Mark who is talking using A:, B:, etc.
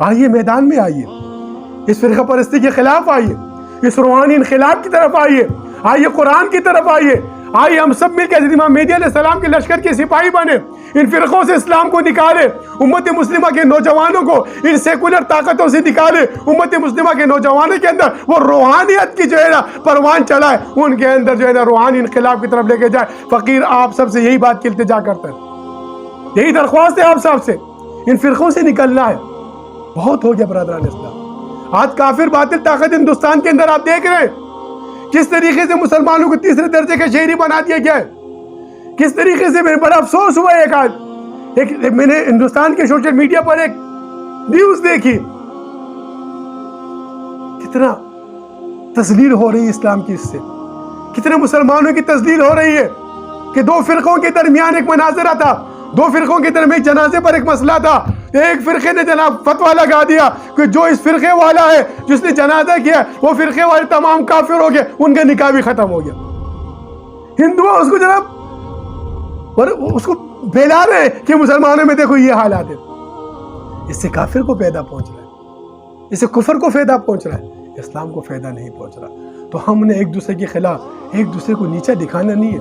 A: آئیے میدان میں آئیے، اس فرقہ پرستی کے خلاف آئیے، اس روحانی انقلاب کی طرف آئیے، آئیے قرآن کی طرف آئیے، آئیے ہم سب مل کے حضرت امام مہدی علیہ السلام کے لشکر کے سپاہی بنے، ان فرقوں سے اسلام کو نکالے، امت مسلمہ کے نوجوانوں کو ان سیکولر طاقتوں سے نکالے، امت مسلمہ کے نوجوانوں کے اندر وہ روحانیت کی جو ہے نا پروان چلائے، ان کے اندر جو ہے نا روحانی انقلاب کی طرف لے کے جائے۔ فقیر آپ سب سے یہی بات کی التجا کرتا ہے، یہی درخواست ہے آپ سب سے، ان فرقوں سے نکلنا ہے۔ بہت ہو گیا برادران اسلام، آج کافر باطل طاقت ہندوستان کے اندر آپ دیکھ رہے ہیں کس طریقے سے مسلمانوں کو تیسرے درجے کا شہری بنا دیا گیا ہے، کس طریقے سے میرے بڑا افسوس ہوا ہے۔ ایک میں نے ہندوستان کے سوشل میڈیا پر ایک نیوز دیکھی، کتنا تذلیل ہو رہی ہے اسلام کی، اس سے کتنے مسلمانوں کی تذلیل ہو رہی ہے کہ دو فرقوں کے درمیان ایک مناظرہ تھا، دو فرقوں کے درمیان ایک جنازے پر ایک مسئلہ تھا، ایک فرقے نے جناب فتویٰ لگا دیا کہ جو اس فرقے والا ہے جس نے جنازہ کیا وہ فرقے والے تمام کافر ہو گئے، ان کا نکاح بھی ختم ہو گیا۔ ہندو اس کو جناب اور اس کو پھیلا رہے کہ مسلمانوں میں دیکھو یہ حالات ہے۔ اس سے کافر کو فائدہ پہنچ رہا ہے، اس سے کفر کو فائدہ پہنچ رہا ہے، اسلام کو فائدہ نہیں پہنچ رہا۔ تو ہم نے ایک دوسرے کے خلاف ایک دوسرے کو نیچا دکھانا نہیں ہے۔